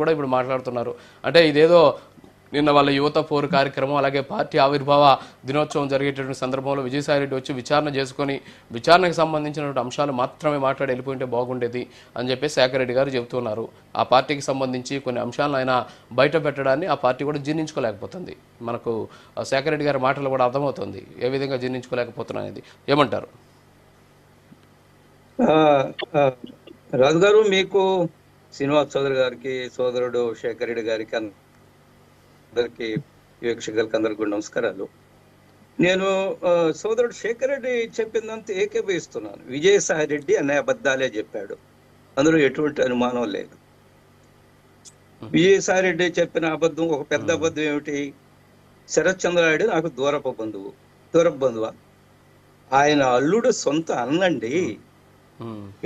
కూడా ఇప్పుడు మాట్లాడుతున్నారు. అంటే ఇదేదో నిన్న వాళ్ళ యువత పోరు కార్యక్రమం, అలాగే పార్టీ ఆవిర్భావ దినోత్సవం జరిగేటటువంటి సందర్భంలో విజయసాయిరెడ్డి వచ్చి విచారణ చేసుకొని విచారణకు సంబంధించినటువంటి అంశాలు మాత్రమే మాట్లాడి వెళ్ళిపోయింటే బాగుండేది అని చెప్పి శేఖర్ రెడ్డి గారు చెబుతున్నారు. ఆ పార్టీకి సంబంధించి కొన్ని అంశాలను ఆయన బయట పెట్టడాన్ని ఆ పార్టీ కూడా జీర్ణించుకోలేకపోతుంది. మనకు శేఖర్ రెడ్డి గారి మాటలు కూడా అర్థమవుతుంది ఏ విధంగా జీర్ణించుకోలేకపోతున్నా అనేది. ఏమంటారు రాజు గారు? మీకు శ్రీనివాస్ చౌదరి గారికి, సోదరుడు శేఖర్ రెడ్డి గారికి, అందరికి వీక్షకులకి అందరికి నమస్కారాలు. నేను సోదరుడు శేఖర్ రెడ్డి చెప్పిందంతా ఏకీభవిస్తున్నాను. విజయసాయి రెడ్డి అనే అబద్ధాలే చెప్పాడు, అందులో ఎటువంటి అనుమానం లేదు. విజయసాయి రెడ్డి చెప్పిన అబద్ధం, ఒక పెద్ద అబద్ధం ఏమిటి? శరత్ చంద్రారెడ్డి నాకు దూరపు బంధువా? ఆయన అల్లుడు సొంత అన్నండి.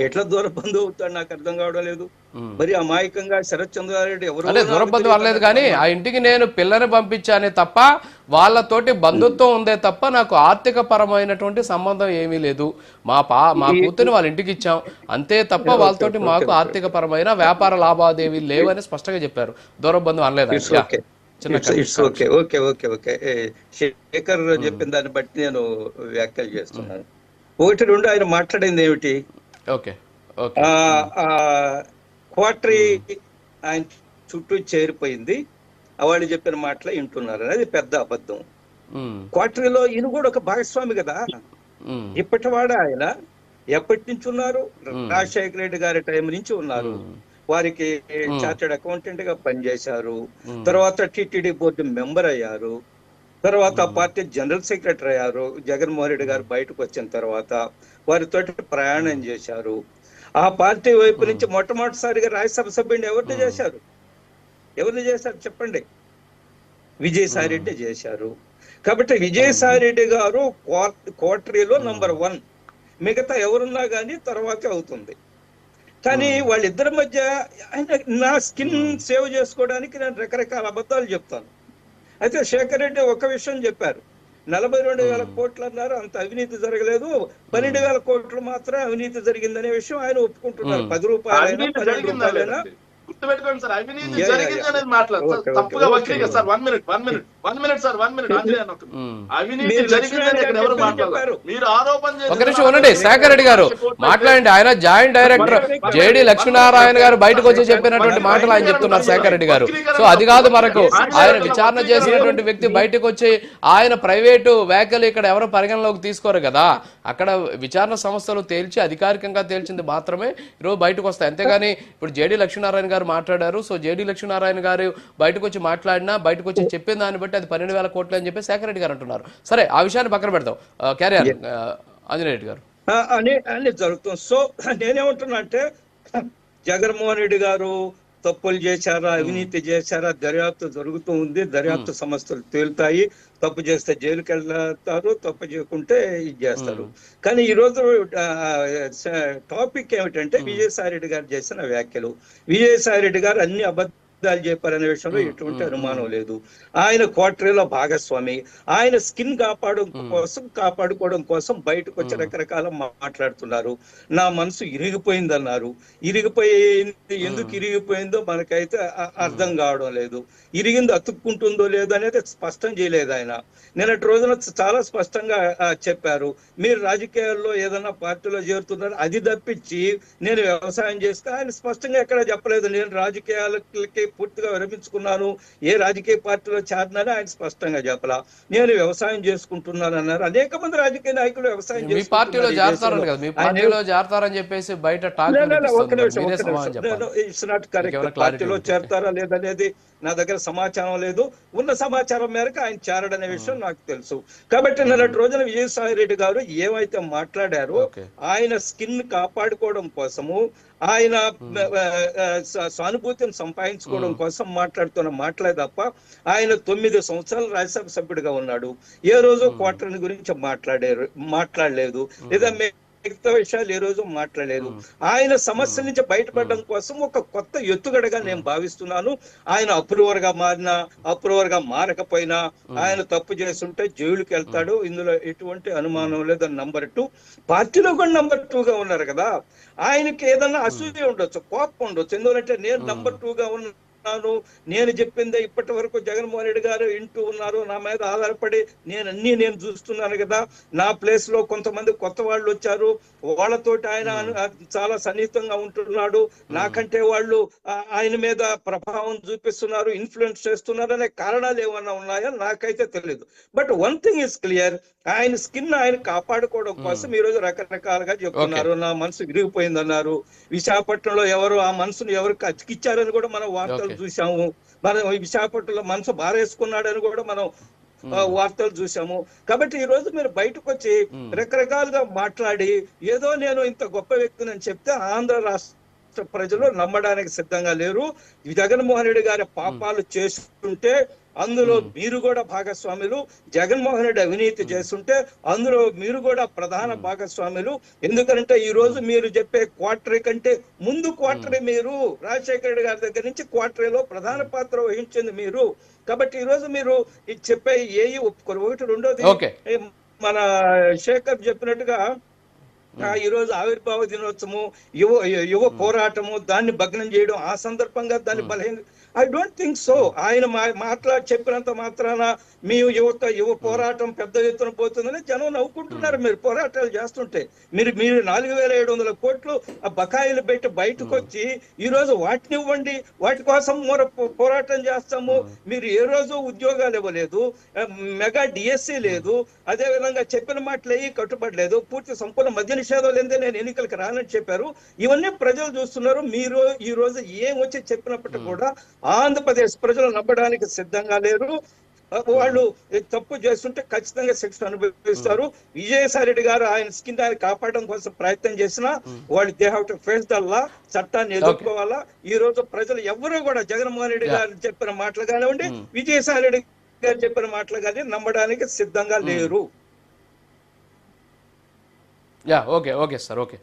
ఎట్లా దూర బంధువు అవుతాడు నాకు అర్థం కావడం లేదు. మరి అమాయకంగా శరత్ చంద్రారెడ్డి ఎవరు దూర బంధువు అనలేదు, కానీ ఆ ఇంటికి నేను పిల్లని పంపించానే తప్ప వాళ్ళతోటి బంధుత్వం ఉందే తప్ప నాకు ఆర్థిక పరమైనటువంటి సంబంధం ఏమీ లేదు. మా కూతుర్ని వాళ్ళ ఇంటికి ఇచ్చాం అంతే తప్ప వాళ్ళతోటి మాకు ఆర్థిక పరమైన వ్యాపార లావాదేవీలు లేవని స్పష్టంగా చెప్పారు. దూర బంధువు అనలేదు. శేఖర్ చెప్పిన దాన్ని బట్టి నేను వ్యాఖ్యలు చేస్తున్నాను. ఒకటి రెండు ఆయన మాట్లాడింది ఏమిటి? క్వార్టరీ ఆయన చుట్టూ చేరిపోయింది, వాళ్ళు చెప్పిన మాటలు వింటున్నారు అనేది పెద్ద అబద్ధం. క్వార్టరీలో ఈయన కూడా ఒక భాగస్వామి కదా. ఇప్పటివాడు ఆయన ఎప్పటి నుంచి ఉన్నారు? రాజశేఖర రెడ్డి గారి టైం నుంచి ఉన్నారు. వారికి చార్టెడ్ అకౌంటెంట్ గా పనిచేశారు. తర్వాత టిటిడి బోర్డు మెంబర్ అయ్యారు. తర్వాత పార్టీ జనరల్ సెక్రటరీ అయ్యారు. జగన్మోహన్ రెడ్డి గారు బయటకు వచ్చిన తర్వాత వారితో ప్రయాణం చేశారు. ఆ పార్టీ వైపు నుంచి మొట్టమొదటిసారిగా రాజ్యసభ సభ్యుడిని ఎవరిని చేశారు చెప్పండి? విజయసాయి రెడ్డి చేశారు. కాబట్టి విజయసాయి రెడ్డి గారు కోటరీలో నంబర్ 1. మిగతా ఎవరున్నా కానీ తర్వాతే అవుతుంది. కానీ వాళ్ళిద్దరి మధ్య నా స్కిన్ సేవ్ చేసుకోవడానికి నేను రకరకాల అబద్ధాలు చెప్తాను. అయితే శేఖర్ రెడ్డి ఒక విషయం చెప్పారు, 42,000 కోట్లు అన్నారు, అంత అవినీతి జరగలేదు, 12,000 కోట్లు మాత్రం అవినీతి జరిగిందనే విషయం ఆయన ఒప్పుకుంటున్నారు. 10 రూపాయలైనా 12 రూపాయలైనా గుర్తుపెట్టుకోండి సార్, అవినీతి జరిగింది అనేది మాట్లాడు తప్పుగా వక్రీగా సార్. 1 minute sir, 1 minute. అవినీతి జరిగిందని ఇక్కడ ఎవరు మాట్లాడారు? మీరు ఆరోపణ చేసి శేఖర్ రెడ్డి గారు మాట్లాడండి. ఆయన జాయింట్ డైరెక్టర్ జేడి లక్ష్మీనారాయణ గారు బయటకు వచ్చి చెప్పినటువంటి మాటలు ఆయన చెప్తున్నారు శేఖర్ రెడ్డి గారు. సో అది కాదు మనకు, ఆయన విచారణ చేసినటువంటి వ్యక్తి బయటకు వచ్చి ఆయన ప్రైవేటు వ్యాఖ్యలు ఇక్కడ ఎవరు పరిగణలోకి తీసుకోరు కదా. అక్కడ విచారణ సంస్థలు తేల్చి అధికారికంగా తేల్చింది మాత్రమే ఈరోజు బయటకు వస్తాయి. అంతేగాని ఇప్పుడు జేడి లక్ష్మీనారాయణ గారు మాట్లాడారు. సో జేడి లక్ష్మీనారాయణ గారు బయటకు వచ్చి మాట్లాడినా బయటకు వచ్చి చెప్పిన దాన్ని బట్టి అది 12,000 కోట్లు అని చెప్పి శేఖర్ రెడ్డి గారు అంటున్నారు. సరే, ఆ విషయాన్ని పక్కన పెడతాం. క్యారియర్ ఆంజనేయ రెడ్డి గారు అని జరుగుతుంది. సో నేనేమంటున్నా అంటే, జగన్మోహన్ రెడ్డి గారు తప్పులు చేశారా, అవినీతి చేశారా, దర్యాప్తు జరుగుతూ ఉంది. దర్యాప్తు సంస్థలు తేలుతాయి. తప్పు చేస్తే జైలుకి వెళ్తారు, తప్పు చేయకుంటే ఇది చేస్తారు. కానీ ఈ రోజు టాపిక్ ఏమిటంటే విజయసాయి రెడ్డి గారు చేసిన వ్యాఖ్యలు. విజయసాయి రెడ్డి గారు అన్ని అబద్ధాలు చెప్పారనే విషయంలో ఎటువంటి అనుమానం లేదు. ఆయన కోటరీలో భాగస్వామి. ఆయన స్కిన్ కాపాడుకోవడం కోసం బయటకు వచ్చి రకరకాల మాట్లాడుతున్నారు. నా మనసు ఇరిగిపోయిందన్నారు. ఇరిగిపోయింది, ఎందుకు ఇరిగిపోయిందో మనకైతే అర్థం కావడం లేదు. ఇరిగింది అతుక్కుంటుందో లేదో అనేది స్పష్టం చేయలేదు ఆయన. నిన్నటి రోజున చాలా స్పష్టంగా చెప్పారు, మీరు రాజకీయాల్లో ఏదైనా పార్టీలో చేరుతున్నారు, అది తప్పించి నేను వ్యవసాయం చేస్తే ఆయన స్పష్టంగా ఎక్కడ చెప్పలేదు. నేను రాజకీయాలకి పూర్తిగా విరమించుకున్నాను, ఏ రాజకీయ పార్టీలో చేరినారో ఆయన స్పష్టంగా చెప్పలా. నేను వ్యవసాయం చేసుకుంటున్నాను అన్నారు. అనేక మంది రాజకీయ నాయకులు వ్యవసాయం పార్టీలో చేరతారా లేదనేది నా దగ్గర సమాచారం లేదు. ఉన్న సమాచారం మేరకు ఆయన చేరడనే విషయం నాకు తెలుసు. కాబట్టి నిన్నటి రోజున విజయసాయి రెడ్డి గారు ఏమైతే మాట్లాడారో, ఆయన స్కిన్ కాపాడుకోవడం కోసము, ఆయన సానుభూతిని సంపాదించుకోవడం కోసం మాట్లాడుతున్న మాటలే తప్ప ఆయన 9 సంవత్సరాలు రాజ్యసభ సభ్యుడిగా ఉన్నాడు. ఏ రోజు క్వార్టర్ని గురించి మాట్లాడలేదు, లేదా మిగతా విషయాలు ఏ రోజు మాట్లాడలేదు. ఆయన సమస్య నుంచి బయటపడడం కోసం ఒక కొత్త ఎత్తుగడగా నేను భావిస్తున్నాను. ఆయన అప్రూవర్ గా మారకపోయినా ఆయన తప్పు చేస్తుంటే జైలుకి వెళ్తాడు, ఇందులో ఎటువంటి అనుమానం లేదు. నంబర్ 2, పార్టీలో కూడా నంబర్ 2గా ఉన్నారు కదా. ఆయనకి ఏదన్నా అసూయ ఉండొచ్చు, కోపం ఉండొచ్చు. ఎందుకంటే నేను నంబర్ 2గా నేను చెప్పిందే ఇప్పటి వరకు జగన్మోహన్ రెడ్డి గారు వింటూ ఉన్నారు, నా మీద ఆధారపడి నేను చూస్తున్నాను కదా. నా ప్లేస్ లో కొంతమంది కొత్త వాళ్ళు వచ్చారు, వాళ్ళతోటి ఆయన చాలా సన్నిహితంగా ఉంటున్నాడు, నాకంటే వాళ్ళు ఆయన మీద ప్రభావం చూపిస్తున్నారు, ఇన్ఫ్లుయెన్స్ చేస్తున్నారు అనే కారణాలు ఏమన్నా ఉన్నాయో నాకైతే తెలియదు. But one thing is clear, ఆయన స్కిన్ ఆయన కాపాడుకోవడం కోసం ఈ రోజు రకరకాలుగా చెప్తున్నారు. నా మనసు విరిగిపోయింది అన్నారు. విశాఖపట్నంలో ఎవరు ఆ మనసును ఎవరికి అతికిచ్చారని కూడా మనం వార్తలు చూసాము. మనం విశాఖపట్నంలో మనసు బారేసుకున్నాడని కూడా మనం వార్తలు చూసాము. కాబట్టి ఈ రోజు మీరు బయటకు వచ్చి రకరకాలుగా మాట్లాడి ఏదో నేను ఇంత గొప్ప వ్యక్తిని అని చెప్తే ఆంధ్ర రాష్ట్ర ప్రజలు నమ్మడానికి సిద్ధంగా లేరు. జగన్మోహన్ రెడ్డి గారి పాపాలు చేస్తుంటే అందులో మీరు కూడా భాగస్వాములు, జగన్మోహన్ రెడ్డి అవినీతి చేస్తుంటే అందులో మీరు కూడా ప్రధాన భాగస్వాములు. ఎందుకంటే ఈ రోజు మీరు చెప్పే క్వార్టరీ కంటే ముందు క్వార్టరీ మీరు రాజశేఖర రెడ్డి గారి దగ్గర నుంచి క్వార్టరీలో ప్రధాన పాత్ర వహించింది మీరు. కాబట్టి ఈ రోజు మీరు చెప్పే ఏవి ఒప్పుకోరు. ఒకటి. రెండోది, మన శేఖర్ చెప్పినట్టుగా ఈ రోజు ఆవిర్భావ దినోత్సవము, యువ పోరాటము, దాన్ని భగ్నం చేయడం, ఆ సందర్భంగా దాన్ని బలహీన, ఐ డోంట్ థింక్ సో. ఆయన చెప్పినంత మాత్రాన మీ యువ పోరాటం పెద్ద ఎత్తున పోతుందని జనం నవ్వుకుంటున్నారు. మీరు పోరాటాలు చేస్తుంటే మీరు 4700 కోట్లు ఆ బకాయిలు పెట్టి బయటకు వచ్చి ఈ రోజు వాటిని ఇవ్వండి, వాటి కోసం పోరాటం చేస్తాము. మీరు ఏ రోజు ఉద్యోగాలు ఇవ్వలేదు, మెగా డిఎస్సి లేదు, అదే విధంగా చెప్పిన మాటలు ఏవి కట్టుబడలేదు, పూర్తి సంపూర్ణ మద్య నిషేధం లేదే నేను ఎన్నికలకు రానని చెప్పారు. ఇవన్నీ ప్రజలు చూస్తున్నారు. మీరు ఈ రోజు ఏం వచ్చి చెప్పినప్పటికీ కూడా ఆంధ్రప్రదేశ్ ప్రజలు నమ్మడానికి సిద్ధంగా లేరు. వాళ్ళు తప్పు చేస్తుంటే ఖచ్చితంగా శిక్ష అనుభవిస్తారు. విజయసాయి రెడ్డి గారు ఆయన స్కిన్ ఆయన కాపాడడం కోసం ప్రయత్నం చేసినా వాళ్ళు they have to face the law, చట్టాన్ని ఎదుర్కోవాలా. ఈ రోజు ప్రజలు ఎవరు కూడా జగన్మోహన్ రెడ్డి గారు చెప్పిన మాటలు కానివ్వండి, విజయసాయి రెడ్డి గారు చెప్పిన మాటలు కానీ నమ్మడానికి సిద్ధంగా లేరు. Okay sir, okay.